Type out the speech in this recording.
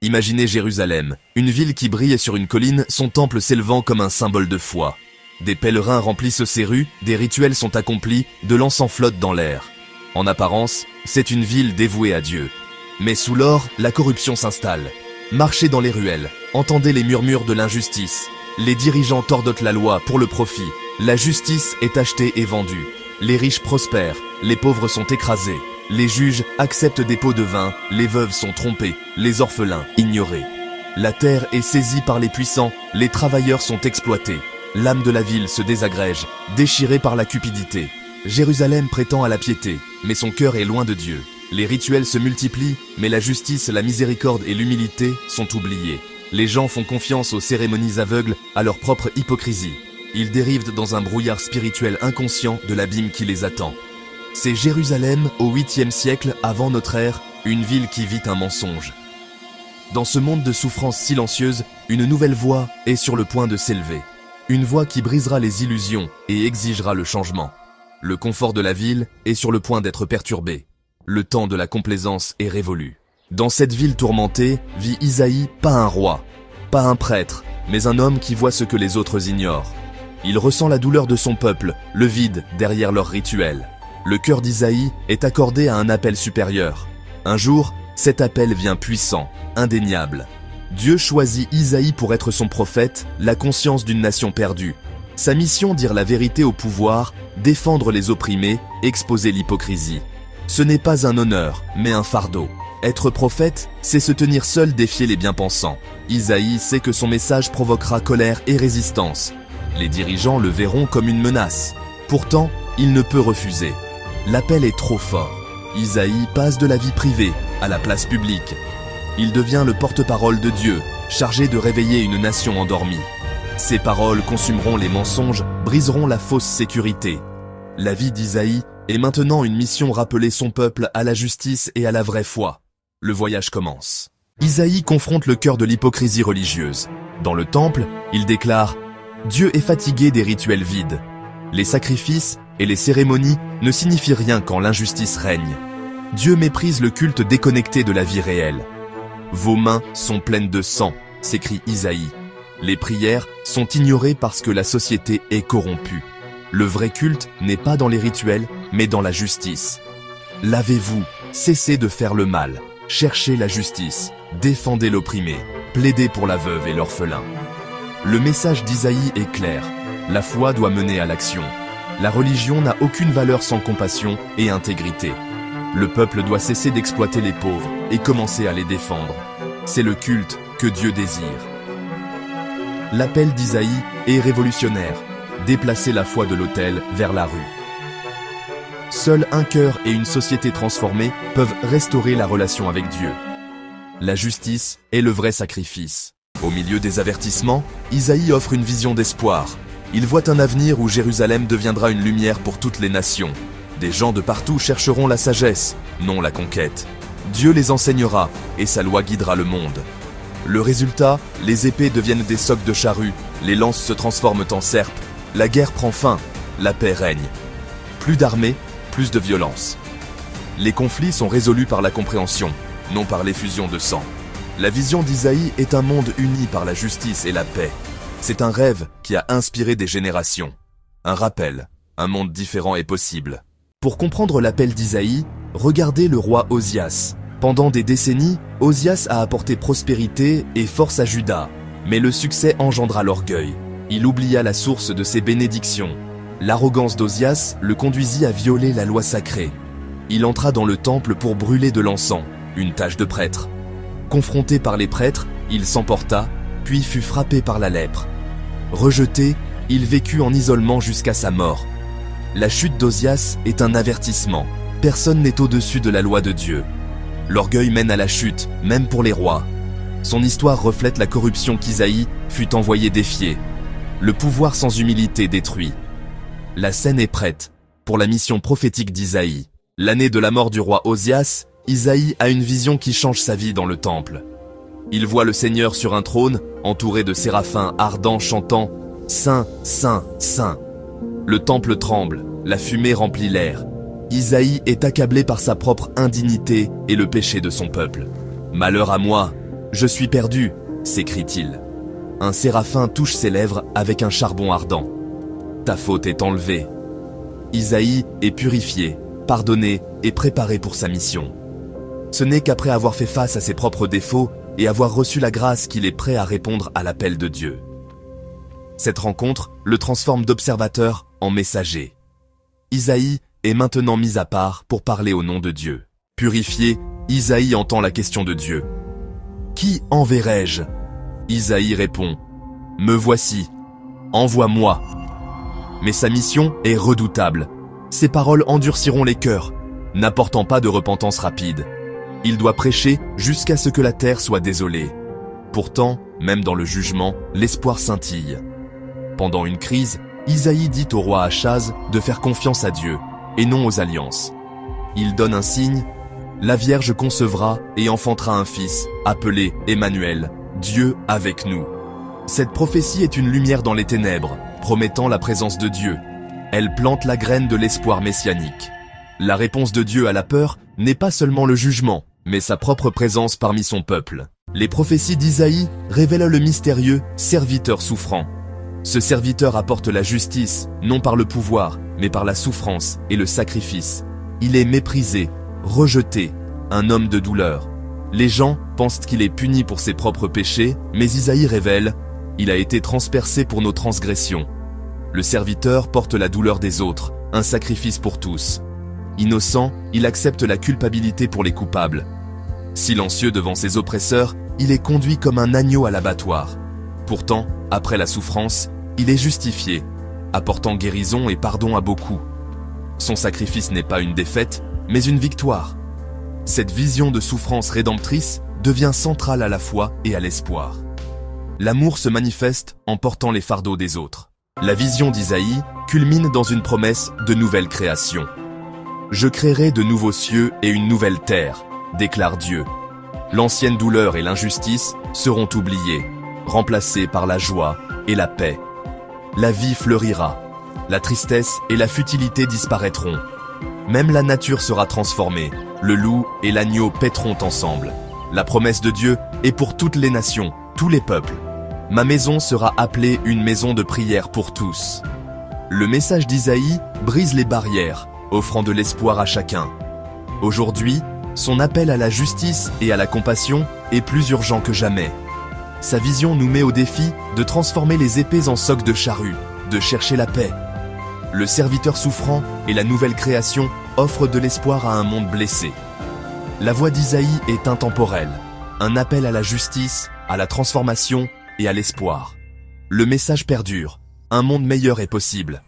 Imaginez Jérusalem, une ville qui brille sur une colline, son temple s'élevant comme un symbole de foi. Des pèlerins remplissent ses rues, des rituels sont accomplis, de l'encens flotte dans l'air. En apparence, c'est une ville dévouée à Dieu. Mais sous l'or, la corruption s'installe. Marchez dans les ruelles, entendez les murmures de l'injustice. Les dirigeants tordotent la loi pour le profit. La justice est achetée et vendue. Les riches prospèrent, les pauvres sont écrasés. Les juges acceptent des pots de vin, les veuves sont trompées, les orphelins ignorés. La terre est saisie par les puissants, les travailleurs sont exploités. L'âme de la ville se désagrège, déchirée par la cupidité. Jérusalem prétend à la piété, mais son cœur est loin de Dieu. Les rituels se multiplient, mais la justice, la miséricorde et l'humilité sont oubliés. Les gens font confiance aux cérémonies aveugles, à leur propre hypocrisie. Ils dérivent dans un brouillard spirituel inconscient de l'abîme qui les attend. C'est Jérusalem, au 8e siècle avant notre ère, une ville qui vit un mensonge. Dans ce monde de souffrances silencieuses, une nouvelle voix est sur le point de s'élever. Une voix qui brisera les illusions et exigera le changement. Le confort de la ville est sur le point d'être perturbé. Le temps de la complaisance est révolu. Dans cette ville tourmentée vit Isaïe, pas un roi, pas un prêtre, mais un homme qui voit ce que les autres ignorent. Il ressent la douleur de son peuple, le vide derrière leurs rituels. Le cœur d'Isaïe est accordé à un appel supérieur. Un jour, cet appel vient puissant, indéniable. Dieu choisit Isaïe pour être son prophète, la conscience d'une nation perdue. Sa mission, dire la vérité au pouvoir, défendre les opprimés, exposer l'hypocrisie. Ce n'est pas un honneur, mais un fardeau. Être prophète, c'est se tenir seul, défier les bien-pensants. Isaïe sait que son message provoquera colère et résistance. Les dirigeants le verront comme une menace. Pourtant, il ne peut refuser. L'appel est trop fort. Isaïe passe de la vie privée à la place publique. Il devient le porte-parole de Dieu, chargé de réveiller une nation endormie. Ses paroles consumeront les mensonges, briseront la fausse sécurité. La vie d'Isaïe est maintenant une mission, rappeler son peuple à la justice et à la vraie foi. Le voyage commence. Isaïe confronte le cœur de l'hypocrisie religieuse. Dans le temple, il déclare « Dieu est fatigué des rituels vides. Les sacrifices et les cérémonies ne signifient rien quand l'injustice règne. Dieu méprise le culte déconnecté de la vie réelle. Vos mains sont pleines de sang, s'écrie Isaïe. Les prières sont ignorées parce que la société est corrompue. Le vrai culte n'est pas dans les rituels, mais dans la justice. Lavez-vous, cessez de faire le mal, cherchez la justice, défendez l'opprimé, plaidez pour la veuve et l'orphelin. » Le message d'Isaïe est clair. La foi doit mener à l'action. La religion n'a aucune valeur sans compassion et intégrité. Le peuple doit cesser d'exploiter les pauvres et commencer à les défendre. C'est le culte que Dieu désire. L'appel d'Isaïe est révolutionnaire. Déplacer la foi de l'autel vers la rue. Seul un cœur et une société transformée peuvent restaurer la relation avec Dieu. La justice est le vrai sacrifice. Au milieu des avertissements, Isaïe offre une vision d'espoir. Il voit un avenir où Jérusalem deviendra une lumière pour toutes les nations. Des gens de partout chercheront la sagesse, non la conquête. Dieu les enseignera et sa loi guidera le monde. Le résultat, les épées deviennent des socs de charrue, les lances se transforment en serpes, la guerre prend fin, la paix règne. Plus d'armées, plus de violence. Les conflits sont résolus par la compréhension, non par l'effusion de sang. La vision d'Isaïe est un monde uni par la justice et la paix. C'est un rêve qui a inspiré des générations. Un rappel, un monde différent est possible. Pour comprendre l'appel d'Isaïe, regardez le roi Osias. Pendant des décennies, Osias a apporté prospérité et force à Juda. Mais le succès engendra l'orgueil. Il oublia la source de ses bénédictions. L'arrogance d'Osias le conduisit à violer la loi sacrée. Il entra dans le temple pour brûler de l'encens, une tâche de prêtre. Confronté par les prêtres, il s'emporta, puis fut frappé par la lèpre. Rejeté, il vécut en isolement jusqu'à sa mort. La chute d'Osias est un avertissement. Personne n'est au-dessus de la loi de Dieu. L'orgueil mène à la chute, même pour les rois. Son histoire reflète la corruption qu'Isaïe fut envoyé défier. Le pouvoir sans humilité détruit. La scène est prête pour la mission prophétique d'Isaïe. L'année de la mort du roi Osias, Isaïe a une vision qui change sa vie dans le temple. Il voit le Seigneur sur un trône, entouré de séraphins ardents chantant « Saint, Saint, Saint ». Le temple tremble, la fumée remplit l'air. Isaïe est accablé par sa propre indignité et le péché de son peuple. « Malheur à moi, Je suis perdu, s'écrie-t-il. Un séraphin touche ses lèvres avec un charbon ardent. Ta faute est enlevée. Isaïe est purifié, pardonné et préparé pour sa mission. Ce n'est qu'après avoir fait face à ses propres défauts et avoir reçu la grâce qu'il est prêt à répondre à l'appel de Dieu. Cette rencontre le transforme d'observateur en messager. Isaïe est maintenant mis à part pour parler au nom de Dieu. Purifié, Isaïe entend la question de Dieu. Qui enverrai-je? Isaïe répond, me voici, envoie-moi. Mais sa mission est redoutable. Ses paroles endurciront les cœurs, n'apportant pas de repentance rapide. Il doit prêcher jusqu'à ce que la terre soit désolée. Pourtant, même dans le jugement, l'espoir scintille. Pendant une crise, Isaïe dit au roi Achaz de faire confiance à Dieu et non aux alliances. Il donne un signe, la Vierge concevra et enfantera un fils, appelé Emmanuel, Dieu avec nous. Cette prophétie est une lumière dans les ténèbres, promettant la présence de Dieu. Elle plante la graine de l'espoir messianique. La réponse de Dieu à la peur n'est pas seulement le jugement, mais sa propre présence parmi son peuple. Les prophéties d'Isaïe révèlent le mystérieux serviteur souffrant. Ce serviteur apporte la justice, non par le pouvoir, mais par la souffrance et le sacrifice. Il est méprisé, rejeté, un homme de douleur. Les gens pensent qu'il est puni pour ses propres péchés, mais Isaïe révèle « Il a été transpercé pour nos transgressions ». Le serviteur porte la douleur des autres, un sacrifice pour tous. Innocent, il accepte la culpabilité pour les coupables. Silencieux devant ses oppresseurs, il est conduit comme un agneau à l'abattoir. Pourtant, après la souffrance, il est justifié, apportant guérison et pardon à beaucoup. Son sacrifice n'est pas une défaite, mais une victoire. Cette vision de souffrance rédemptrice devient centrale à la foi et à l'espoir. L'amour se manifeste en portant les fardeaux des autres. La vision d'Isaïe culmine dans une promesse de nouvelle création. « Je créerai de nouveaux cieux et une nouvelle terre », déclare Dieu. L'ancienne douleur et l'injustice seront oubliées, remplacées par la joie et la paix. La vie fleurira, la tristesse et la futilité disparaîtront. Même la nature sera transformée, le loup et l'agneau paîtront ensemble. La promesse de Dieu est pour toutes les nations, tous les peuples. Ma maison sera appelée une maison de prière pour tous. Le message d'Isaïe brise les barrières, offrant de l'espoir à chacun. Aujourd'hui, son appel à la justice et à la compassion est plus urgent que jamais. Sa vision nous met au défi de transformer les épées en socs de charrue, de chercher la paix. Le serviteur souffrant et la nouvelle création offrent de l'espoir à un monde blessé. La voix d'Isaïe est intemporelle, un appel à la justice, à la transformation et à l'espoir. Le message perdure, un monde meilleur est possible.